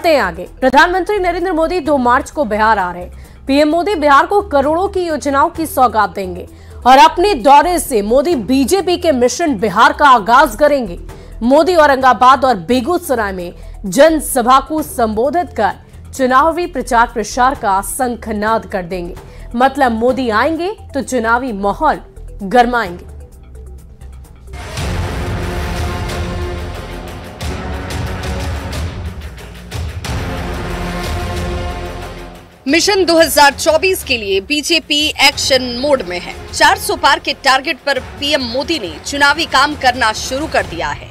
बढ़ते हैं आगे। प्रधानमंत्री नरेंद्र मोदी 2 मार्च को बिहार आ रहे हैं। पीएम मोदी बिहार को करोड़ों की योजनाओं की सौगात देंगे और अपने दौरे से मोदी बीजेपी के मिशन बिहार का आगाज करेंगे। मोदी औरंगाबाद और बेगूसराय में जनसभा को संबोधित कर चुनावी प्रचार प्रसार का शंखनाद कर देंगे। मतलब मोदी आएंगे तो चुनावी माहौल गरमाएंगे। मिशन 2024 के लिए बीजेपी एक्शन मोड में है। 400 पार के टारगेट पर पीएम मोदी ने चुनावी काम करना शुरू कर दिया है।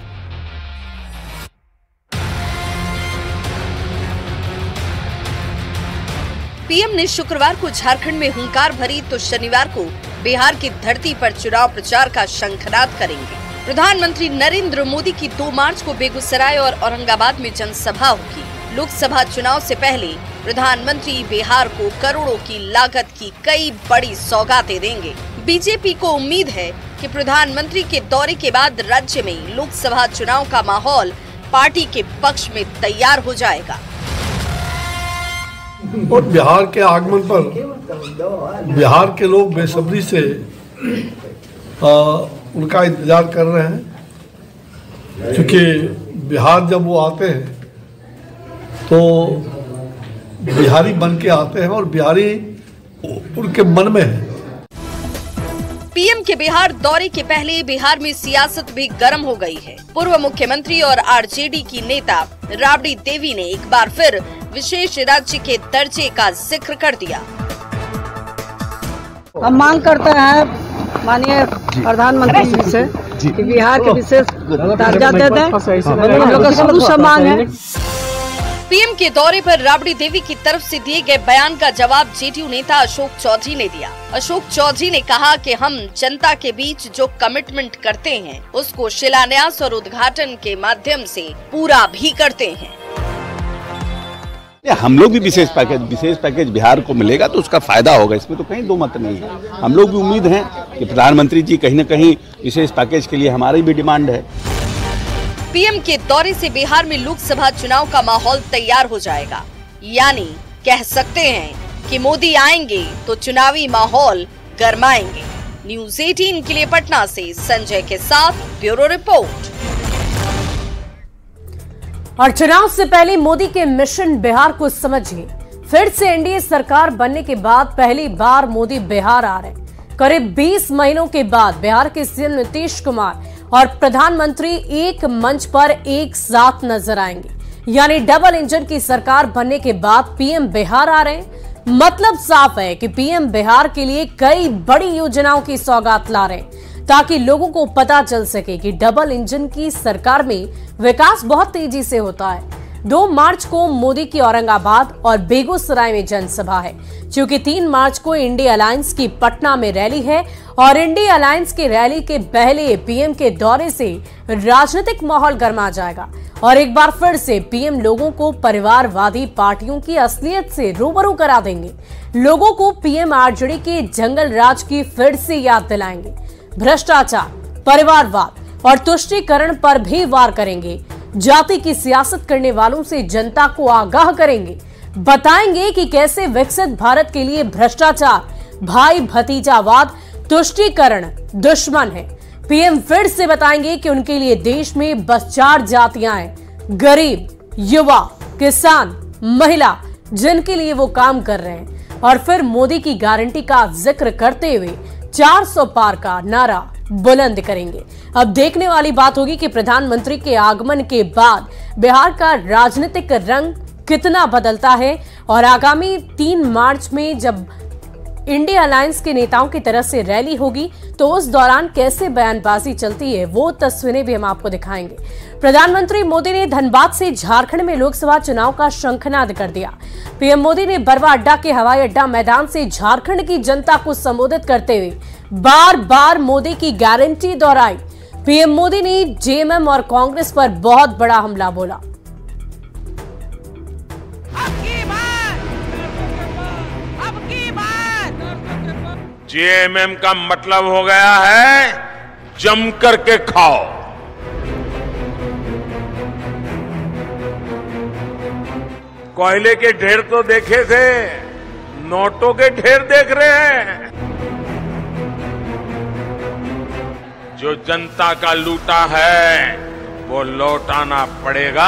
पीएम ने शुक्रवार को झारखंड में हुंकार भरी तो शनिवार को बिहार की धरती पर चुनाव प्रचार का शंखनाद करेंगे। प्रधानमंत्री नरेंद्र मोदी की 2 मार्च को बेगूसराय और औरंगाबाद में जनसभा होगी। लोकसभा चुनाव से पहले प्रधानमंत्री बिहार को करोड़ों की लागत की कई बड़ी सौगातें देंगे। बीजेपी को उम्मीद है कि प्रधानमंत्री के दौरे के बाद राज्य में लोकसभा चुनाव का माहौल पार्टी के पक्ष में तैयार हो जाएगा। और बिहार के आगमन पर बिहार के लोग बेसब्री से उनका इंतजार कर रहे हैं, क्योंकि बिहार जब वो आते हैं तो बिहारी बन के आते हैं और बिहारी उनके मन में है। पीएम के बिहार दौरे के पहले बिहार में सियासत भी गर्म हो गई है। पूर्व मुख्यमंत्री और आरजेडी की नेता राबड़ी देवी ने एक बार फिर विशेष राज्य के दर्जे का जिक्र कर दिया। हम मांग करते हैं माननीय प्रधानमंत्री जी से कि बिहार के विशेष दर्जा दे दें। हम लोग का शुरू से मांग है। पीएम के दौरे पर राबड़ी देवी की तरफ से दिए गए बयान का जवाब जेडीयू नेता अशोक चौधरी ने दिया। अशोक चौधरी ने कहा कि हम जनता के बीच जो कमिटमेंट करते हैं उसको शिलान्यास और उद्घाटन के माध्यम से पूरा भी करते हैं। हम लोग भी विशेष पैकेज बिहार को मिलेगा तो उसका फायदा होगा, इसमें तो कहीं दो मत नहीं है। हम लोग भी उम्मीद है कि प्रधानमंत्री जी कहीं न कहीं विशेष पैकेज के लिए हमारी भी डिमांड है। पीएम के दौरे से बिहार में लोकसभा चुनाव का माहौल तैयार हो जाएगा, यानी कह सकते हैं कि मोदी आएंगे तो चुनावी माहौल गरमाएंगे। न्यूज़ 18 के लिए पटना से संजय के साथ ब्यूरो रिपोर्ट। और चुनाव से पहले मोदी के मिशन बिहार को समझिए। फिर से एनडीए सरकार बनने के बाद पहली बार मोदी बिहार आ रहे हैं। करीब 20 महीनों के बाद बिहार के सीएम नीतीश कुमार और प्रधानमंत्री एक मंच पर एक साथ नजर आएंगे, यानी डबल इंजन की सरकार बनने के बाद पीएम बिहार आ रहे हैं। मतलब साफ है कि पीएम बिहार के लिए कई बड़ी योजनाओं की सौगात ला रहे हैं, ताकि लोगों को पता चल सके कि डबल इंजन की सरकार में विकास बहुत तेजी से होता है। 2 मार्च को मोदी की औरंगाबाद और बेगूसराय में जनसभा है, क्योंकि 3 मार्च को इंडिया अलायंस की पटना में रैली है और इंडिया अलायंस की रैली के पहले पीएम के दौरे से राजनीतिक माहौल गर्मा जाएगा और एक बार फिर से पीएम लोगों को परिवारवादी पार्टियों की असलियत से रूबरू करा देंगे। लोगों को पीएम आरजेडी के जंगल राज की फिर से याद दिलाएंगे। भ्रष्टाचार, परिवारवाद और तुष्टीकरण पर भी वार करेंगे। जाति की सियासत करने वालों से जनता को आगाह करेंगे। बताएंगे कि कैसे विकसित भारत के लिए भ्रष्टाचार, भाई भतीजावाद, तुष्टीकरण दुश्मन है। पीएम फिर से बताएंगे कि उनके लिए देश में बस 4 जातियां हैं: गरीब, युवा, किसान, महिला, जिनके लिए वो काम कर रहे हैं। और फिर मोदी की गारंटी का जिक्र करते हुए 400 पार का नारा बुलंद करेंगे। अब देखने वाली बात होगी कि प्रधानमंत्री के आगमन के बाद बिहार का राजनीतिक रंग कितना बदलता है और आगामी 3 मार्च में जब इंडिया अलायंस के नेताओं की तरफ से रैली होगी तो उस दौरान कैसे बयानबाजी चलती है, वो तस्वीरें भी हम आपको दिखाएंगे। प्रधानमंत्री मोदी ने धनबाद से झारखंड में लोकसभा चुनाव का शंखनाद कर दिया। पीएम मोदी ने बरवा अड्डा के हवाई अड्डा मैदान से झारखंड की जनता को संबोधित करते हुए बार बार मोदी की गारंटी दोहराई। पीएम मोदी ने जेएमएम और कांग्रेस पर बहुत बड़ा हमला बोला। जेएमएम का मतलब हो गया है जम करके खाओ। कोयले के ढेर तो देखे थे, नोटों के ढेर देख रहे हैं। जो जनता का लूटा है वो लौटाना पड़ेगा,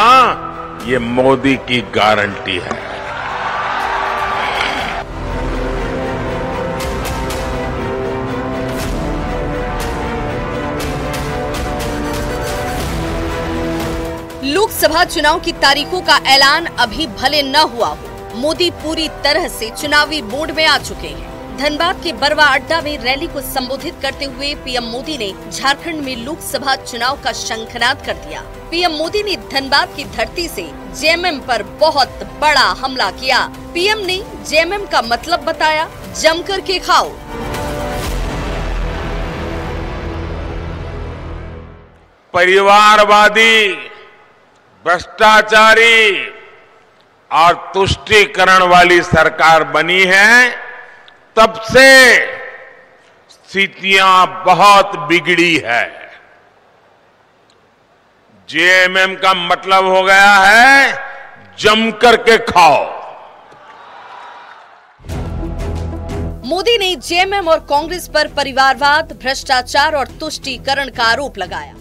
ये मोदी की गारंटी है। लोकसभा चुनाव की तारीखों का ऐलान अभी भले न हुआ हो, मोदी पूरी तरह से चुनावी मोड में आ चुके हैं। धनबाद के बरवा अड्डा में रैली को संबोधित करते हुए पीएम मोदी ने झारखंड में लोकसभा चुनाव का शंखनाद कर दिया। पीएम मोदी ने धनबाद की धरती से जेएमएम पर बहुत बड़ा हमला किया। पीएम ने जेएमएम का मतलब बताया, जमकर के खाओ। परिवारवादी, भ्रष्टाचारी और तुष्टीकरण वाली सरकार बनी है, तब से स्थितियां बहुत बिगड़ी है। जेएमएम का मतलब हो गया है जमकर के खाओ। मोदी ने जेएमएम और कांग्रेस पर परिवारवाद, भ्रष्टाचार और तुष्टीकरण का आरोप लगाया।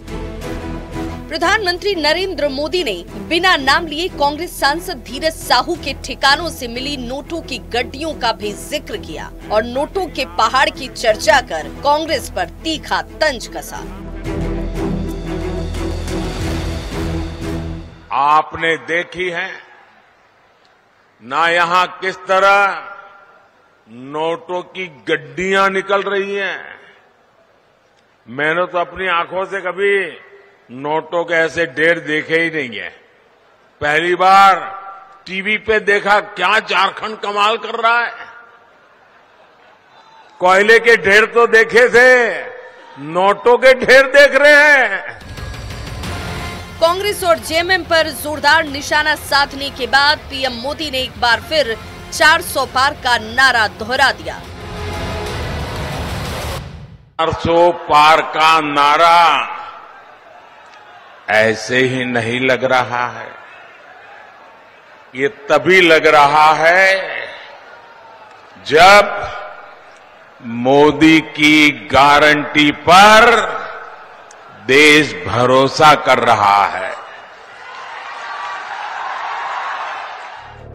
प्रधानमंत्री नरेंद्र मोदी ने बिना नाम लिए कांग्रेस सांसद धीरज साहू के ठिकानों से मिली नोटों की गड्डियों का भी जिक्र किया और नोटों के पहाड़ की चर्चा कर कांग्रेस पर तीखा तंज कसा। आपने देखी है ना यहाँ किस तरह नोटों की गड्डियां निकल रही हैं। मैंने तो अपनी आंखों से कभी नोटों के ऐसे ढेर देखे ही नहीं है। पहली बार टीवी पे देखा, क्या झारखंड कमाल कर रहा है। कोयले के ढेर तो देखे थे, नोटों के ढेर देख रहे हैं। कांग्रेस और जेएमएम पर जोरदार निशाना साधने के बाद पीएम मोदी ने एक बार फिर 400 पार का नारा दोहरा दिया। 400 पार का नारा ऐसे ही नहीं लग रहा है, ये तभी लग रहा है जब मोदी की गारंटी पर देश भरोसा कर रहा है।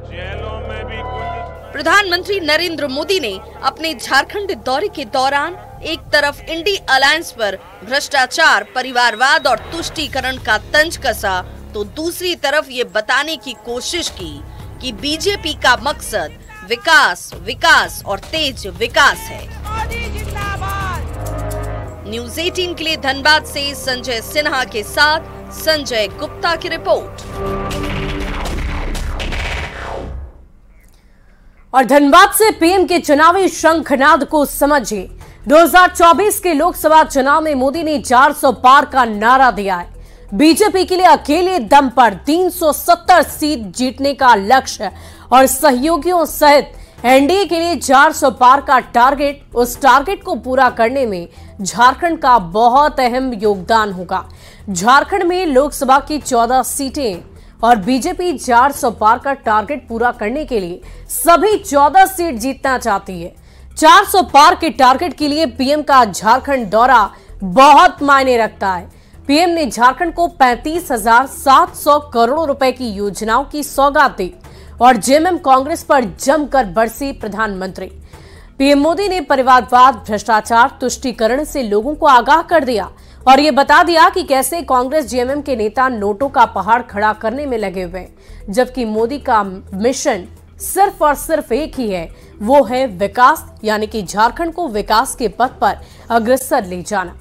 जेलों में भी प्रधानमंत्री नरेंद्र मोदी ने अपने झारखंड दौरे के दौरान एक तरफ इंडी अलायंस पर भ्रष्टाचार, परिवारवाद और तुष्टीकरण का तंज कसा, तो दूसरी तरफ ये बताने की कोशिश की कि बीजेपी का मकसद विकास, विकास और तेज विकास है। न्यूज़ 18 के लिए धनबाद से संजय सिन्हा के साथ संजय गुप्ता की रिपोर्ट। और धनबाद से पीएम के चुनावी शंखनाद को समझिए। 2024 के लोकसभा चुनाव में मोदी ने 400 पार का नारा दिया है। बीजेपी के लिए अकेले दम पर 370 सीट जीतने का लक्ष्य और सहयोगियों सहित एनडीए के लिए 400 पार का टारगेट। उस टारगेट को पूरा करने में झारखंड का बहुत अहम योगदान होगा। झारखंड में लोकसभा की 14 सीटें और बीजेपी 400 पार का टारगेट पूरा करने के लिए सभी 14 सीट जीतना चाहती है। 400 पार के टारगेट के लिए पीएम का झारखंड दौरा बहुत मायने रखता है। पीएम ने झारखंड को 35,700 करोड़ रुपए की योजनाओं की सौगात दी और जेएमएम कांग्रेस पर जमकर बरसी प्रधानमंत्री। पीएम मोदी ने परिवारवाद, भ्रष्टाचार, तुष्टीकरण से लोगों को आगाह कर दिया और ये बता दिया कि कैसे कांग्रेस जेएमएम के नेता नोटों का पहाड़ खड़ा करने में लगे हुए हैं, जबकि मोदी का मिशन सिर्फ और सिर्फ एक ही है, वो है विकास, यानी कि झारखंड को विकास के पथ पर अग्रसर ले जाना।